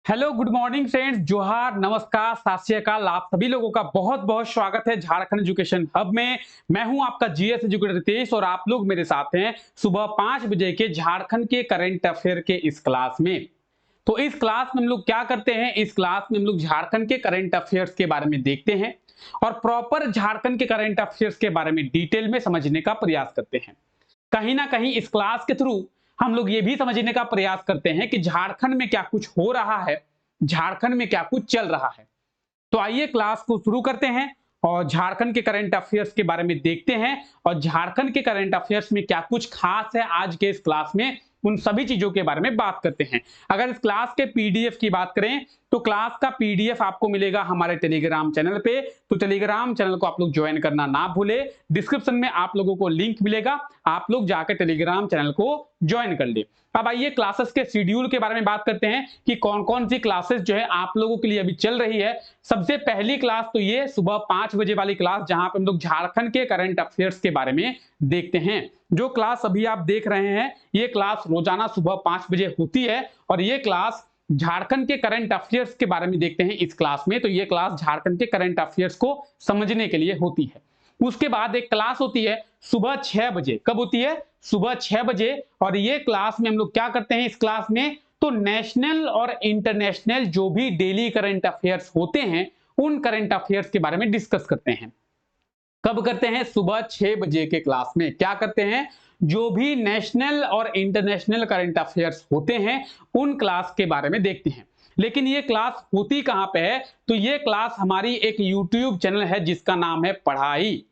Hello good morning friends, जोहार, नमस्कार, सत श्री अकाल। आप सभी लोगों का बहुत बहुत स्वागत है झारखंड एजुकेशन हब में। मैं हूं आपका जीएस एजुकेटर रितेश और आप लोग मेरे साथ हैं सुबह 5 बजे के झारखंड के करंट अफेयर के इस क्लास में। तो इस क्लास में हम लोग क्या करते हैं, इस क्लास में हम लोग झारखंड के करंट अफेयर्स के बारे में देखते हैं और प्रॉपर झारखंड के करंट अफेयर्स के बारे में डिटेल में समझने का प्रयास करते हैं। कहीं ना कहीं इस क्लास के थ्रू हम लोग ये भी समझने का प्रयास करते हैं कि झारखंड में क्या कुछ हो रहा है, झारखंड में क्या कुछ चल रहा है। तो आइए क्लास को शुरू करते हैं और झारखंड के करंट अफेयर्स के बारे में देखते हैं और झारखंड के करंट अफेयर्स में क्या कुछ खास है आज के इस क्लास में, उन सभी चीजों के बारे में बात करते हैं। अगर इस क्लास के पीडीएफ की बात करें तो क्लास का पीडीएफ आपको मिलेगा हमारे टेलीग्राम चैनल पे। तो टेलीग्राम चैनल को आप लोग ज्वाइन करना ना भूले, डिस्क्रिप्शन में आप लोगों को लिंक मिलेगा, आप लोग जाकर टेलीग्राम चैनल को ज्वाइन कर ले। अब आइए क्लासेस के शेड्यूल के बारे में बात करते हैं कि कौन कौन सी क्लासेस जो है आप लोगों के लिए अभी चल रही है। सबसे पहली क्लास तो ये सुबह 5 बजे वाली क्लास, जहां पे हम लोग झारखंड के करंट अफेयर्स के बारे में देखते हैं। जो क्लास अभी आप देख रहे हैं ये क्लास रोजाना सुबह 5 बजे होती है और ये क्लास झारखंड के करंट अफेयर्स के बारे में देखते हैं इस क्लास में। तो ये क्लास झारखंड के करंट अफेयर्स को समझने के लिए होती है। उसके बाद एक क्लास होती है सुबह 6 बजे। कब होती है? सुबह 6 बजे। और ये क्लास में हम लोग क्या करते हैं, इस क्लास में तो नेशनल और इंटरनेशनल जो भी डेली करंट अफेयर्स होते हैं उन करंट अफेयर्स के बारे में डिस्कस करते हैं। कब करते हैं? सुबह 6 बजे के क्लास में क्या करते हैं, जो भी नेशनल और इंटरनेशनल करंट अफेयर्स होते हैं उन क्लास के बारे में देखते हैं। लेकिन ये क्लास होती कहां पे है? तो ये क्लास हमारी एक यूट्यूब चैनल है जिसका नाम है पढ़ाई।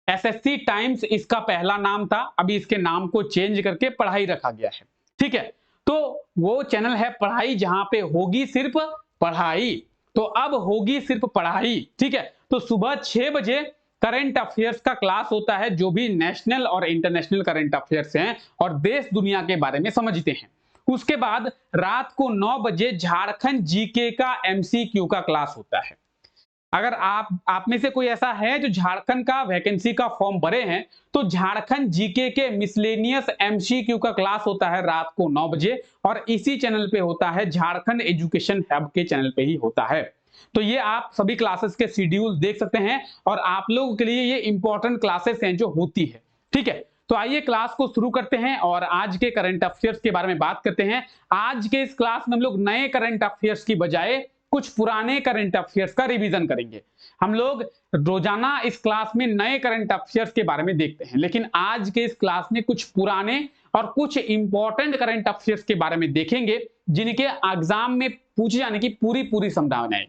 एसएससी टाइम्स इसका पहला नाम था, अभी इसके नाम को चेंज करके पढ़ाई रखा गया है। ठीक है, तो वो चैनल है पढ़ाई जहां पे होगी सिर्फ पढ़ाई। तो अब होगी सिर्फ पढ़ाई। ठीक है, तो सुबह 6 बजे करंट अफेयर्स का क्लास होता है, जो भी नेशनल और इंटरनेशनल करंट अफेयर्स हैं और देश दुनिया के बारे में समझते हैं। उसके बाद रात को 9 बजे झारखंड जीके का एमसीक्यू का क्लास होता है। अगर आप में से कोई ऐसा है जो झारखंड का वैकेंसी का फॉर्म भरे हैं तो झारखंड जीके के मिसलेनियस एमसीक्यू का क्लास होता है रात को 9 बजे और इसी चैनल पे होता है, झारखंड एजुकेशन हब के चैनल पे ही होता है। तो ये आप सभी क्लासेस के शेड्यूल देख सकते हैं और आप लोगों के लिए ये इंपॉर्टेंट क्लासेस हैं जो होती है। ठीक है, तो आइए क्लास को शुरू करते हैं और आज के करंट अफेयर्स के बारे में बात करते हैं। आज के इस क्लास में हम लोग नए करंट अफेयर्स की बजाय कुछ पुराने करंट अफेयर्स का रिवीजन करेंगे। हम लोग रोजाना इस क्लास में नए करंट अफेयर्स के बारे में देखते हैं, लेकिन आज के इस क्लास में कुछ पुराने और कुछ इंपॉर्टेंट करंट अफेयर्स के बारे में देखेंगे जिनके एग्जाम में पूछे जाने की पूरी पूरी संभावना है।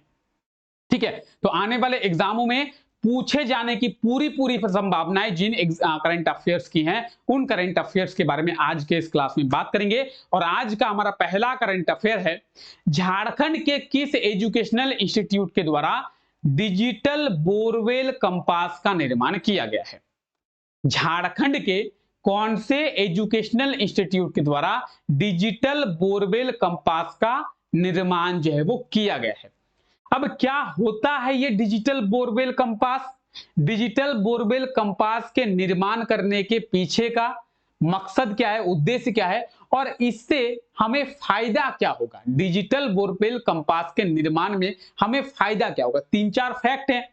ठीक है, तो आने वाले एग्जामों में पूछे जाने की पूरी पूरी संभावनाएं जिन करंट अफेयर्स की हैं उन करंट अफेयर्स के बारे में आज के इस क्लास में बात करेंगे। और आज का हमारा पहला करंट अफेयर है, झारखंड के किस एजुकेशनल इंस्टीट्यूट के द्वारा डिजिटल बोरवेल कंपास का निर्माण किया गया है? झारखंड के कौन से एजुकेशनल इंस्टीट्यूट के द्वारा डिजिटल बोरवेल कंपास का निर्माण जो है वो किया गया है? अब क्या होता है ये digital borewell compass? Digital borewell compass के निर्माण करने के पीछे का मकसद क्या है, उद्देश्य क्या है और इससे हमें फायदा क्या होगा? डिजिटल बोरवेल कंपास के निर्माण में हमें फायदा क्या होगा? 3-4 फैक्ट हैं,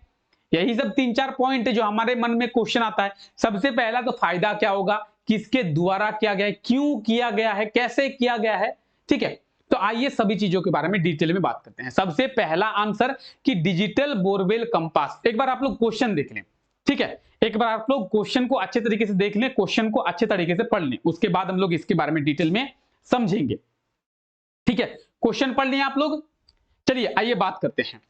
यही सब 3-4 पॉइंट है जो हमारे मन में क्वेश्चन आता है। सबसे पहला तो फायदा क्या होगा, किसके द्वारा किया गया है, क्यों किया गया है, कैसे किया गया है। ठीक है, तो आइए सभी चीजों के बारे में डिटेल में बात करते हैं। सबसे पहला आंसर कि डिजिटल बोरवेल कंपास, एक बार आप लोग क्वेश्चन देख लें। ठीक है, एक बार आप लोग क्वेश्चन को अच्छे तरीके से देख लें, क्वेश्चन को अच्छे तरीके से पढ़ लें, उसके बाद हम लोग इसके बारे में डिटेल में समझेंगे। ठीक है, क्वेश्चन पढ़ लिया आप लोग, चलिए आइए बात करते हैं।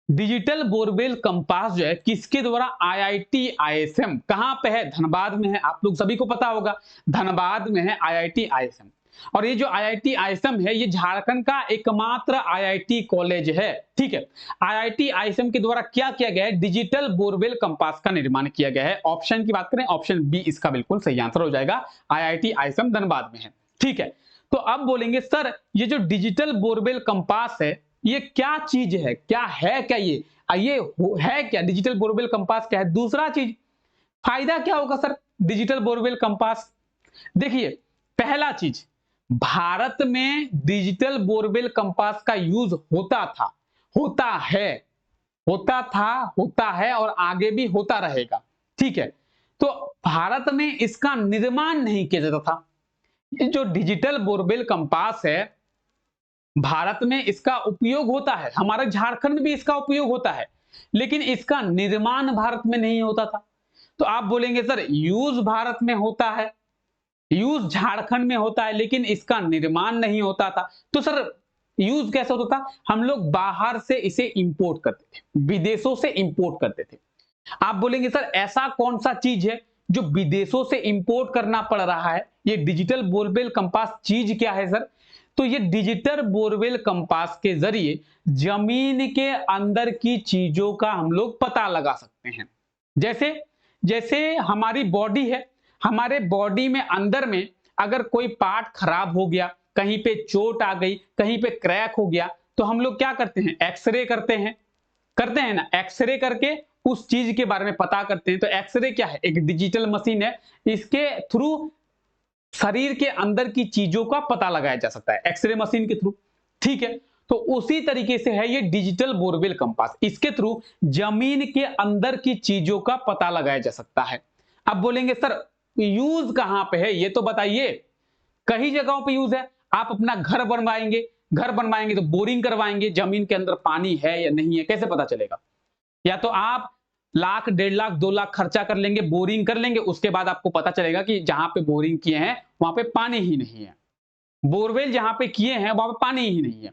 डिजिटल बोरवेल कंपास जो है किसके द्वारा, आईआईटी आईएसएम, कहां पे है? धनबाद में है, आप लोग सभी को पता होगा धनबाद में है आईआईटी आईएसएम। और ये जो आईआईटी आईएसएम है ये झारखंड का एकमात्र आईआईटी कॉलेज है। ठीक है, आईआईटी आईएसएम के द्वारा क्या किया गया है? डिजिटल बोरवेल कंपास का निर्माण किया गया है। ऑप्शन की बात करें, ऑप्शन बी इसका बिल्कुल सही आंसर हो जाएगा, आईआईटी आईएसएम धनबाद में है। ठीक है, तो अब बोलेंगे सर ये जो डिजिटल बोरवेल कंपास है ये क्या चीज है, क्या है, क्या ये है क्या? डिजिटल बोरवेल कंपास क्या है? दूसरा चीज फायदा क्या होगा सर डिजिटल बोरवेल कंपास? देखिए पहला चीज भारत में डिजिटल बोरवेल कंपास का यूज होता था, होता है, होता था, होता है और आगे भी होता रहेगा। ठीक है, तो भारत में इसका निर्माण नहीं किया जाता था। ये जो डिजिटल बोरवेल कंपास है, भारत में इसका उपयोग होता है, हमारे झारखंड में भी इसका उपयोग होता है, लेकिन इसका निर्माण भारत में नहीं होता था। तो आप बोलेंगे सर यूज भारत में होता है, यूज झारखंड में होता है, लेकिन इसका निर्माण नहीं होता था। तो सर यूज कैसे होता था? हम लोग बाहर से इसे इंपोर्ट करते थे, विदेशों से इंपोर्ट करते थे। आप बोलेंगे सर ऐसा कौन सा चीज है जो विदेशों से इंपोर्ट करना पड़ रहा है? ये डिजिटल बोरवेल कंपास चीज क्या है सर? तो ये डिजिटल बोरवेल कंपास के जरिए जमीन के अंदर की चीजों का हम लोग पता लगा सकते हैं। जैसे जैसे हमारी बॉडी है, हमारे बॉडी में अंदर में अगर कोई पार्ट खराब हो गया, कहीं पे चोट आ गई, कहीं पे क्रैक हो गया, तो हम लोग क्या करते हैं? एक्सरे करते हैं ना, एक्सरे करके उस चीज के बारे में पता करते हैं। तो एक्सरे क्या है? एक डिजिटल मशीन है, इसके थ्रू शरीर के अंदर की चीजों का पता लगाया जा सकता है, एक्सरे मशीन के थ्रू। ठीक है, तो उसी तरीके से है ये डिजिटल बोरवेल कंपास, इसके थ्रू जमीन के अंदर की चीजों का पता लगाया जा सकता है। अब बोलेंगे सर यूज कहां पे है, ये तो बताइए। कई जगहों पे यूज है। आप अपना घर बनवाएंगे तो बोरिंग करवाएंगे, जमीन के अंदर पानी है या नहीं है, कैसे पता चलेगा? या तो आप लाख, 1.5 लाख, 2 लाख खर्चा कर लेंगे, बोरिंग कर लेंगे, उसके बाद आपको पता चलेगा कि जहां पे बोरिंग किए हैं वहां पे पानी ही नहीं है, बोरवेल जहां पे किए हैं वहां पे पानी ही नहीं है।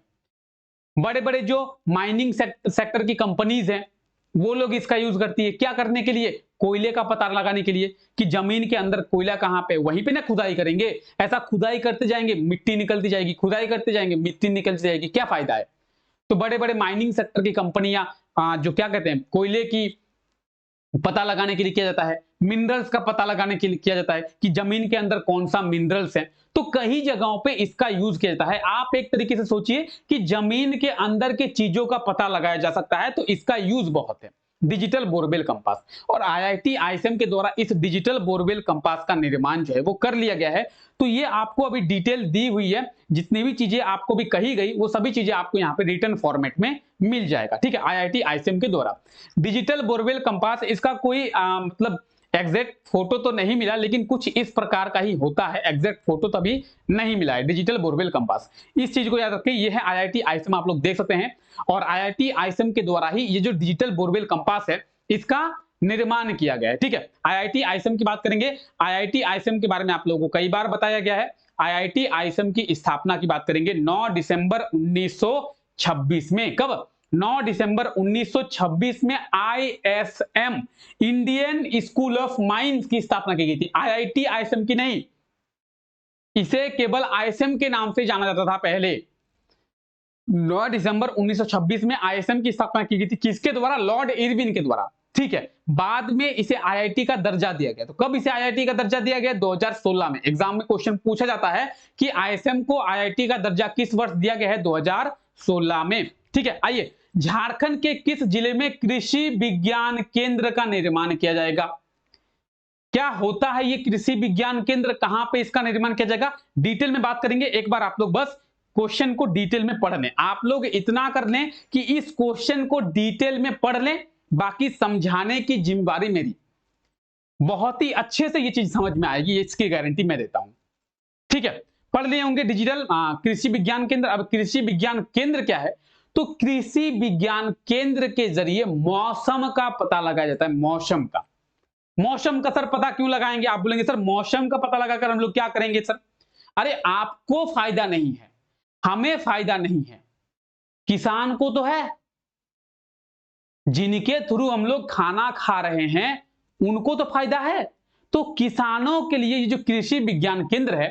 बड़े बड़े जो माइनिंग सेक्टर की कंपनीज हैं, वो लोग इसका यूज करती है, क्या करने के लिए? कोयले का पता लगाने के लिए, कि जमीन के अंदर कोयला कहां पे, वहीं पे ना खुदाई करेंगे। ऐसा खुदाई करते जाएंगे मिट्टी निकलती जाएगी, खुदाई करते जाएंगे मिट्टी निकलती जाएगी, क्या फायदा है? तो बड़े बड़े माइनिंग सेक्टर की कंपनियां जो क्या कहते हैं, कोयले की पता लगाने के लिए किया जाता है, मिनरल्स का पता लगाने के लिए किया जाता है कि जमीन के अंदर कौन सा मिनरल्स है। तो कई जगहों पे इसका यूज किया जाता है। आप एक तरीके से सोचिए कि जमीन के अंदर के चीजों का पता लगाया जा सकता है, तो इसका यूज बहुत है, डिजिटल बोरवेल कंपास। और आईआईटी आईएसएम के द्वारा इस डिजिटल बोरवेल कंपास का निर्माण जो है वो कर लिया गया है। तो ये आपको अभी डिटेल दी हुई है, जितनी भी चीजें आपको भी कही गई वो सभी चीजें आपको यहाँ पे रिटर्न फॉर्मेट में मिल जाएगा। ठीक है, आईआईटी आईएसएम के द्वारा डिजिटल बोरवेल कंपास, इसका कोई मतलब एग्जैक्ट फोटो तो नहीं मिला, लेकिन कुछ इस प्रकार का ही होता है, एग्जैक्ट फोटो तो अभी नहीं मिला है डिजिटल बोरवेल कंपास। इस चीज को याद रखें, ये है आईआईटी आईएसएम, आप लोग देख सकते हैं। और आईआईटी आईएसएम के द्वारा ही ये जो डिजिटल बोरवेल कंपास है इसका निर्माण किया गया है। ठीक है, आईआईटी आईएसएम की बात करेंगे। आईआईटी आईएसएम के बारे में आप लोगों को कई बार बताया गया है। आईआईटी आईएसएम की स्थापना की बात करेंगे 9 दिसंबर 1926 में। कब? 9 दिसंबर 1926 में ISM, Indian school of mines की स्थापना की गई थी। आईआईटी आईएसएम की नहीं, इसे केवल आईएसएम के नाम से जाना जाता था पहले। 9 दिसंबर 1926 में आईएसएम की स्थापना की गई थी, किसके द्वारा? लॉर्ड इरविन के द्वारा। ठीक है, बाद में इसे आईआईटी का दर्जा दिया गया। तो कब इसे आईआईटी का दर्जा दिया गया? 2016 में। एग्जाम में क्वेश्चन पूछा जाता है कि आईएसएम को आईआईटी का दर्जा किस वर्ष दिया गया है? 2016 में। ठीक है, आइए, झारखंड के किस जिले में कृषि विज्ञान केंद्र का निर्माण किया जाएगा? क्या होता है ये कृषि विज्ञान केंद्र, कहां पे इसका निर्माण किया जाएगा? डिटेल में बात करेंगे। एक बार आप लोग बस क्वेश्चन को डिटेल में पढ़ लें। आप लोग इतना कर लें कि इस क्वेश्चन को डिटेल में पढ़ लें, बाकी समझाने की जिम्मेदारी मेरी। बहुत ही अच्छे से ये चीज समझ में आएगी, इसकी गारंटी मैं देता हूं। ठीक है, पढ़ लिए होंगे डिजिटल कृषि विज्ञान केंद्र। अब कृषि विज्ञान केंद्र क्या है? तो कृषि विज्ञान केंद्र के जरिए मौसम का पता लगाया जाता है। मौसम का, मौसम का सर पता क्यों लगाएंगे? आप बोलेंगे सर मौसम का पता लगाकर हम लोग क्या करेंगे सर? अरे आपको फायदा नहीं है, हमें फायदा नहीं है, किसान को तो है। जिनके थ्रू हम लोग खाना खा रहे हैं उनको तो फायदा है। तो किसानों के लिए ये जो कृषि विज्ञान केंद्र है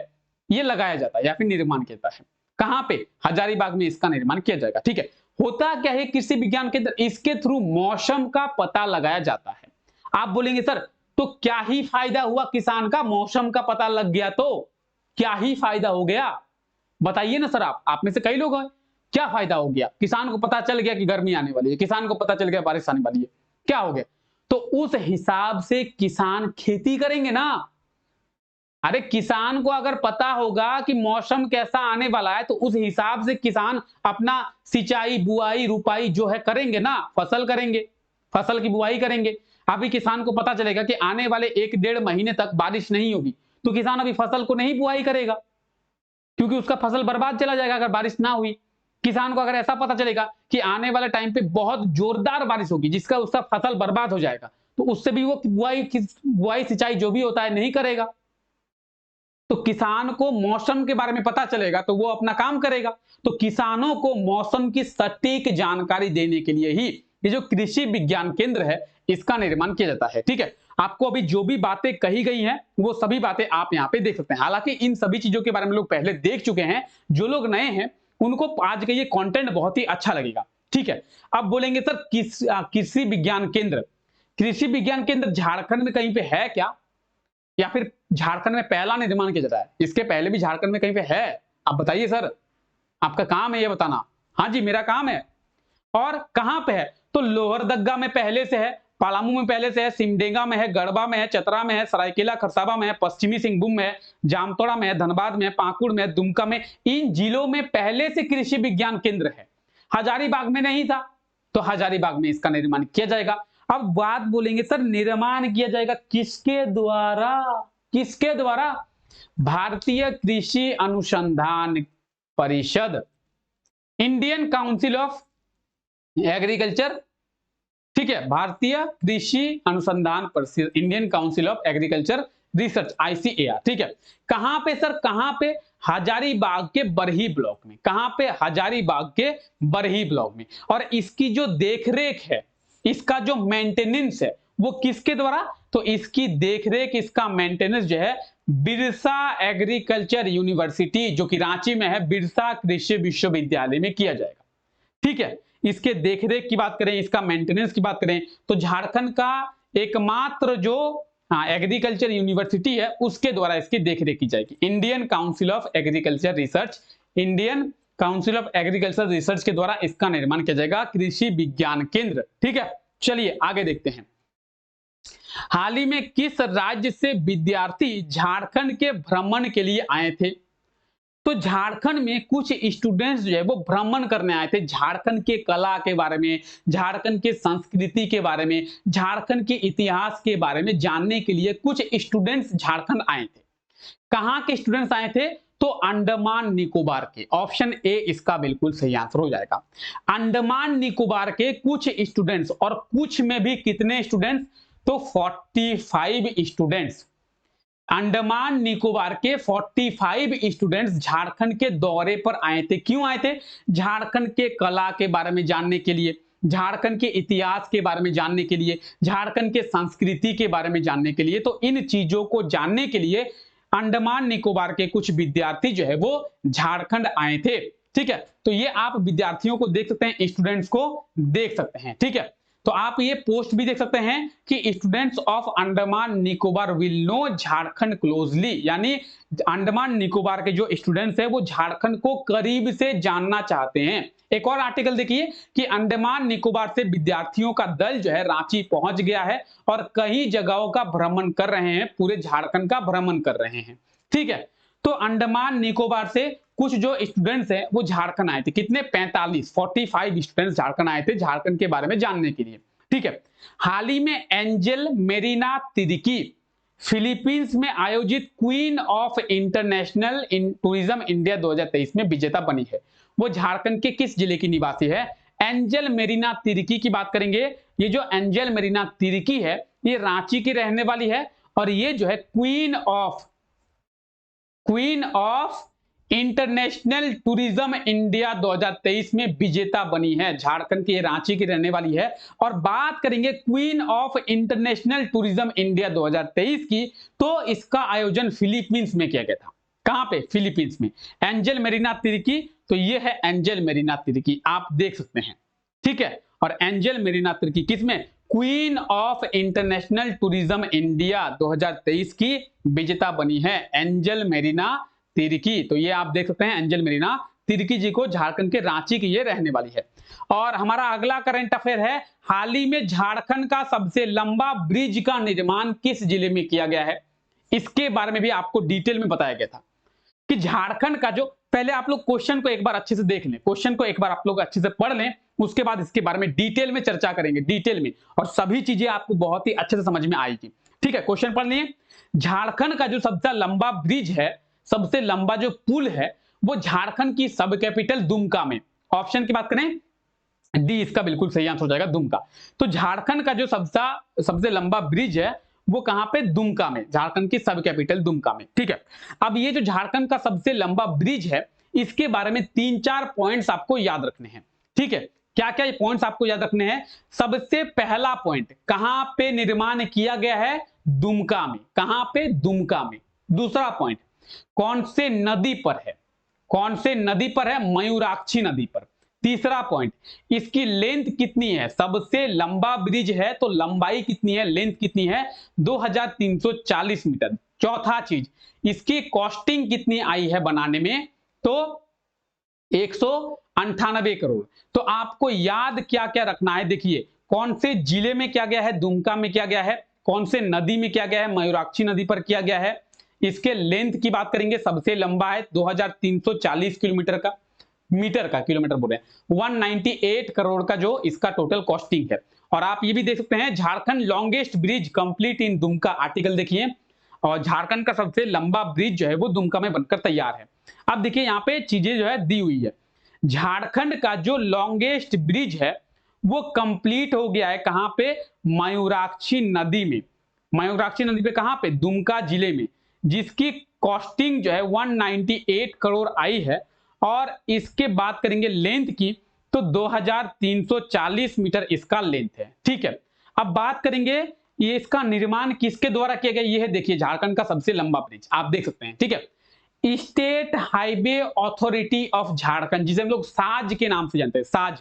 ये लगाया जाता है या फिर निर्माण किया जाता है। कहां पे? हजारीबाग में इसका निर्माण किया जाएगा। ठीक है, होता क्या है कृषि विज्ञान केंद्र? इसके थ्रू मौसम का पता लगाया जाता है। आप बोलेंगे सर तो क्या ही फायदा हुआ किसान का? मौसम का पता लग गया तो क्या ही फायदा हो गया? बताइए ना सर, आप में से कई लोग हैं, क्या फायदा हो गया? किसान को पता चल गया कि गर्मी आने वाली है, किसान को पता चल गया बारिश आने वाली है, क्या हो गया? तो उस हिसाब से किसान खेती करेंगे ना। अरे किसान को अगर पता होगा कि मौसम कैसा आने वाला है तो उस हिसाब से किसान अपना सिंचाई, बुआई, रुपाई जो है करेंगे ना, फसल करेंगे, फसल की बुआई करेंगे। अभी किसान को पता चलेगा कि आने वाले 1 डेढ़ महीने तक बारिश नहीं होगी, तो किसान अभी फसल को नहीं बुआई करेगा, क्योंकि उसका फसल बर्बाद चला जाएगा अगर बारिश ना हुई। किसान को अगर ऐसा पता चलेगा कि आने वाले टाइम पे बहुत जोरदार बारिश होगी जिसका उसका फसल बर्बाद हो जाएगा, तो उससे भी वो बुआई सिंचाई जो भी होता है नहीं करेगा। तो किसान को मौसम के बारे में पता चलेगा तो वो अपना काम करेगा। तो किसानों को मौसम की सटीक जानकारी देने के लिए ही ये जो कृषि विज्ञान केंद्र है इसका निर्माण किया जाता है। ठीक है, आपको अभी जो भी बातें कही गई हैं वो सभी बातें आप यहाँ पे देख सकते हैं। हालांकि इन सभी चीजों के बारे में लोग पहले देख चुके हैं, जो लोग नए हैं उनको आज का ये कंटेंट बहुत ही अच्छा लगेगा। ठीक है, अब बोलेंगे सर कृषि विज्ञान केंद्र, कृषि विज्ञान केंद्र झारखंड में कहीं पे है क्या, या फिर झारखंड में पहला निर्माण किया जाता है? इसके पहले भी झारखंड में कहीं पे है? आप बताइए सर, आपका काम है ये बताना। हाँ जी, मेरा काम है। और कहां पे है? तो लोहरदग्गा में पहले से है, पलामू में पहले से है, सिमडेगा में है, गढ़वा में है, चतरा में है, सरायकेला खरसावा में है, पश्चिमी सिंहभूम में है, जामतोड़ा में है, धनबाद में है, पाकुड़ में है, दुमका में, इन जिलों में पहले से कृषि विज्ञान केंद्र है। हजारीबाग में नहीं था, तो हजारीबाग में इसका निर्माण किया जाएगा। अब बात बोलेंगे सर निर्माण किया जाएगा किसके द्वारा? किसके द्वारा? भारतीय कृषि अनुसंधान परिषद, इंडियन काउंसिल ऑफ एग्रीकल्चर। ठीक है, भारतीय कृषि अनुसंधान परिषद, Indian council of agriculture research, ICAR। ठीक है, कहां पे सर? कहां पे? हजारीबाग के बरही ब्लॉक में। कहां पे? हजारीबाग के बरही ब्लॉक में। और इसकी जो देखरेख है, इसका जो मेंटेनेंस है वो किसके द्वारा? तो इसकी देखरेख, इसका मेंटेनेंस जो है बिरसा एग्रीकल्चर यूनिवर्सिटी जो कि रांची में है, बिरसा कृषि विश्वविद्यालय में किया जाएगा। ठीक है, इसके देखरेख की बात करें, इसका मेंटेनेंस की बात करें तो झारखंड का एकमात्र जो एग्रीकल्चर यूनिवर्सिटी है उसके द्वारा इसकी देखरेख की जाएगी। Indian council of agriculture research, Indian council of agriculture research के द्वारा इसका निर्माण किया जाएगा, कृषि विज्ञान केंद्र। ठीक है, चलिए आगे देखते हैं। हाल ही में किस राज्य से विद्यार्थी झारखंड के भ्रमण के लिए आए थे? तो झारखंड में कुछ स्टूडेंट्स जो है वो भ्रमण करने आए थे, झारखंड के कला के बारे में, झारखंड के संस्कृति के बारे में, झारखंड के इतिहास के बारे में जानने के लिए कुछ स्टूडेंट्स झारखंड आए थे। कहां के स्टूडेंट्स आए थे? तो अंडमान निकोबार के। ऑप्शन ए इसका बिल्कुल सही आंसर हो जाएगा। अंडमान निकोबार के कुछ स्टूडेंट्स, और कुछ में भी कितने स्टूडेंट्स? तो 45 स्टूडेंट्स। अंडमान निकोबार के 45 स्टूडेंट्स झारखंड के दौरे पर आए थे। क्यों आए थे? झारखंड के कला के बारे में जानने के लिए, झारखंड के इतिहास के बारे में जानने के लिए, झारखंड के संस्कृति के बारे में जानने के लिए। तो इन चीजों को जानने के लिए अंडमान निकोबार के कुछ विद्यार्थी जो है वो झारखंड आए थे। ठीक है, तो ये आप विद्यार्थियों को देख सकते हैं, स्टूडेंट्स को देख सकते हैं। ठीक है, तो आप ये पोस्ट भी देख सकते हैं कि students of Andaman Nicobar will know Jharkhand closely, यानी अंडमान निकोबार के जो स्टूडेंट्स हैं वो झारखंड को करीब से जानना चाहते हैं। एक और आर्टिकल देखिए कि अंडमान निकोबार से विद्यार्थियों का दल जो है रांची पहुंच गया है और कई जगहों का भ्रमण कर रहे हैं, पूरे झारखंड का भ्रमण कर रहे हैं। ठीक है, तो अंडमान निकोबार से कुछ जो स्टूडेंट्स हैं वो झारखंड आए थे। कितने? 45 स्टूडेंट्स झारखंड आए थे झारखंड के बारे में जानने के लिए। ठीक है, हाल ही में एंजल मेरिना तिर्की फिलीपींस में आयोजित queen of international tourism India 2023 में विजेता बनी है। वो झारखंड के किस जिले की निवासी है? एंजल मेरिना तिर्की की बात करेंगे। ये जो एंजल मेरिना तिर्की है ये रांची की रहने वाली है और ये जो है queen of international tourism India 2023 में विजेता बनी है। झारखंड की, रांची की रहने वाली है। और बात करेंगे queen of international tourism India 2023 की, तो इसका आयोजन फिलीपींस में किया गया था। कहां पे? फिलीपींस में। एंजल मेरिना तिर्की, तो ये है एंजल मेरिना तिर्की, आप देख सकते हैं। ठीक है, और एंजल मेरिना तिर्की किसमें? Queen of international tourism India 2023 की विजेता बनी है, एंजल मेरिना तिर्की। तो ये आप देख सकते हैं एंजल मेरिना तिर्की जी को, झारखंड के रांची की ये रहने वाली है। और हमारा अगला करंट अफेयर है, हाल ही में झारखंड का सबसे लंबा ब्रिज का निर्माण किस जिले में किया गया है? इसके बारे में भी आपको डिटेल में बताया गया था कि झारखंड का जो, पहले आप लोग क्वेश्चन को एक बार अच्छे से देख लें, क्वेश्चन को एक बार आप लोग अच्छे से पढ़ लें, उसके बाद इसके बारे में डिटेल में चर्चा करेंगे, डिटेल में, और सभी चीजें आपको बहुत ही अच्छे से समझ में आएगी। ठीक है, क्वेश्चन पढ़ लिए। झारखंड का जो सबसे लंबा ब्रिज है, सबसे लंबा जो पुल है, वो झारखंड की सब कैपिटल दुमका में, ऑप्शन की बात करें डी इसका बिल्कुल सही आंसर हो जाएगा, दुमका। तो झारखंड का जो सबसे लंबा ब्रिज है वो कहां पे, दुमका में, झारखंड की सब कैपिटल दुमका में। ठीक है, अब ये जो झारखंड का सबसे लंबा ब्रिज है, इसके बारे में 3-4 पॉइंट्स आपको याद रखने हैं। ठीक है, क्या क्या ये पॉइंट्स आपको याद रखने हैं। सबसे पहला पॉइंट, कहां पे निर्माण किया गया है, दुमका में, कहां पे, दुमका में। दूसरा पॉइंट, कौन से नदी पर है, कौन से नदी पर है, मयूराक्षी नदी पर। तीसरा पॉइंट, इसकी लेंथ कितनी है, सबसे लंबा ब्रिज है तो लंबाई कितनी है, लेंथ कितनी है, 2340 मीटर। चौथा चीज, इसकी कॉस्टिंग कितनी आई है बनाने में, तो 198 करोड़। तो आपको याद क्या क्या रखना है, देखिए कौन से जिले में किया गया है, दुमका में किया गया है, कौन से नदी में किया गया है, मयूराक्षी नदी पर किया गया है। इसके लेंथ की बात करेंगे, सबसे लंबा है 2340 किलोमीटर का, मीटर का, किलोमीटर बोल रहे हैं, 198 करोड़ का जो इसका टोटल कॉस्टिंग है। और आप ये भी देख सकते हैं, Jharkhand longest bridge complete in Dumka, article देखिए, और झारखंड का सबसे लंबा ब्रिज जो है वो दुमका में बनकर तैयार है। अब देखिए यहाँ पे चीजें जो है दी हुई है, झारखंड का जो लॉन्गेस्ट ब्रिज है वो कंप्लीट हो गया है कहां पे, मयूराक्षी नदी में, मयूराक्षी नदी पे, कहां पे, दुमका जिले में, जिसकी कॉस्टिंग जो है 198 करोड़ आई है। और इसके बात करेंगे लेंथ की, तो 2340 मीटर इसका लेंथ है। ठीक है, अब बात करेंगे ये इसका निर्माण किसके द्वारा किया गया, ये है देखिए झारखंड का सबसे लंबा ब्रिज, आप देख सकते हैं। ठीक है, state highway authority of Jharkhand, जिसे हम लोग साज के नाम से जानते हैं, साज,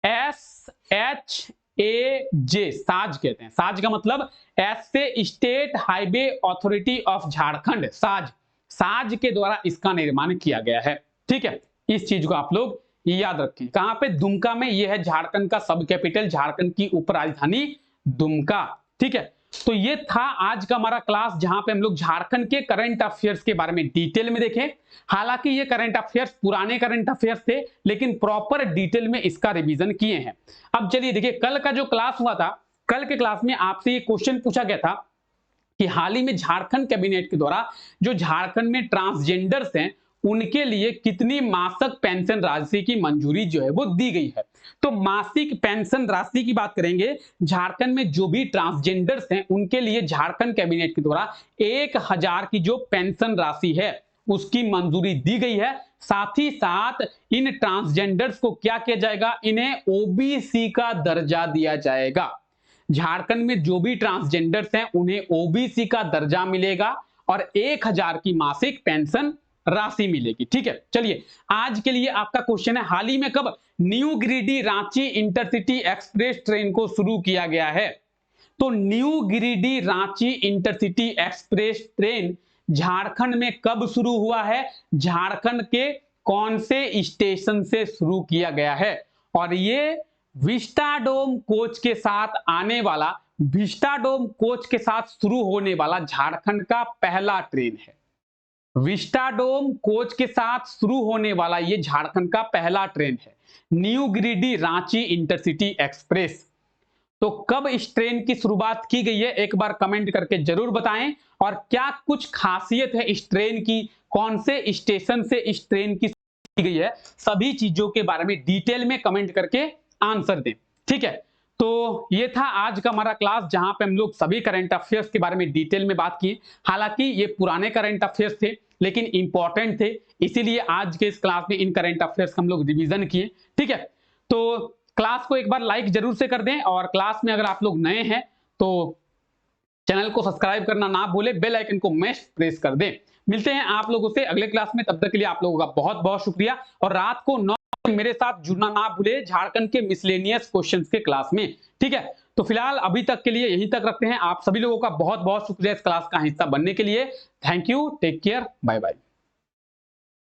SHAJ, साज कहते हैं। साज का मतलब एस से state highway authority of Jharkhand, साज, साज के द्वारा इसका निर्माण किया गया है। ठीक है, इस चीज को आप लोग याद रखें, कहां पे, दुमका में। यह है झारखंड का सब कैपिटल, झारखंड की उपराजधानी दुमका। ठीक है, तो ये था आज का हमारा क्लास, जहां पे हम लोग झारखंड के करंट अफेयर्स के बारे में डिटेल में देखें। हालांकि ये करंट अफेयर्स पुराने करंट अफेयर्स थे, लेकिन प्रॉपर डिटेल में इसका रिवीजन किए हैं। अब चलिए देखिए, कल का जो क्लास हुआ था, कल के क्लास में आपसे ये क्वेश्चन पूछा गया था कि हाल ही में झारखंड कैबिनेट के द्वारा जो झारखंड में ट्रांसजेंडर्स हैं उनके लिए कितनी मासिक पेंशन राशि की मंजूरी जो है वो दी गई है। तो मासिक पेंशन राशि की बात करेंगे, झारखंड में जो भी ट्रांसजेंडर्स हैं उनके लिए झारखंड कैबिनेट के द्वारा 1000 की जो पेंशन राशि है उसकी मंजूरी दी गई है। साथ ही साथ इन ट्रांसजेंडर्स को क्या किया जाएगा, इन्हें ओबीसी का दर्जा दिया जाएगा। झारखंड में जो भी ट्रांसजेंडर्स हैं उन्हें ओबीसी का दर्जा मिलेगा और 1000 की मासिक पेंशन राशि मिलेगी। ठीक है, चलिए आज के लिए आपका क्वेश्चन है, हाल ही में कब new Giridih Ranchi intercity express train को शुरू किया गया है। तो new Giridih Ranchi intercity express train Jharkhand में कब शुरू हुआ है, झारखंड के कौन से स्टेशन से शुरू किया गया है। और ये विस्टाडोम कोच के साथ आने वाला, विस्टाडोम कोच के साथ शुरू होने वाला झारखंड का पहला ट्रेन है। विस्टाडोम कोच के साथ शुरू होने वाला ये झारखंड का पहला ट्रेन है, new Giridih Ranchi intercity express. तो कब इस ट्रेन की शुरुआत की गई है, एक बार कमेंट करके जरूर बताएं। और क्या कुछ खासियत है इस ट्रेन की, कौन से स्टेशन से इस ट्रेन की की गई है, सभी चीजों के बारे में डिटेल में कमेंट करके आंसर दें। ठीक है, तो ये था आज का हमारा क्लास, जहां पे हम लोग सभी करंट अफेयर्स के बारे में डिटेल में बात की। हालांकि ये पुराने करंट अफेयर्स थे लेकिन इंपॉर्टेंट थे, इसीलिए आज के इस क्लास में इन करंट अफेयर्स का हम लोग रिवीजन किए। ठीक है, तो क्लास को एक बार लाइक जरूर से कर दें, और क्लास में अगर आप लोग नए हैं तो चैनल को सब्सक्राइब करना ना भूलें, बेल आइकन को मस्ट प्रेस कर दें। मिलते हैं आप लोगों से अगले क्लास में, तब तक के लिए आप लोगों का बहुत बहुत शुक्रिया। और रात को 9 मेरे साथ जुड़ना ना भूले झारखंड के मिसलेनियस क्वेश्चंस के क्लास में। ठीक है, तो फिलहाल अभी तक के लिए यहीं तक रखते हैं। आप सभी लोगों का बहुत बहुत शुक्रिया इस क्लास का हिस्सा बनने के लिए। Thank you, take care, bye bye.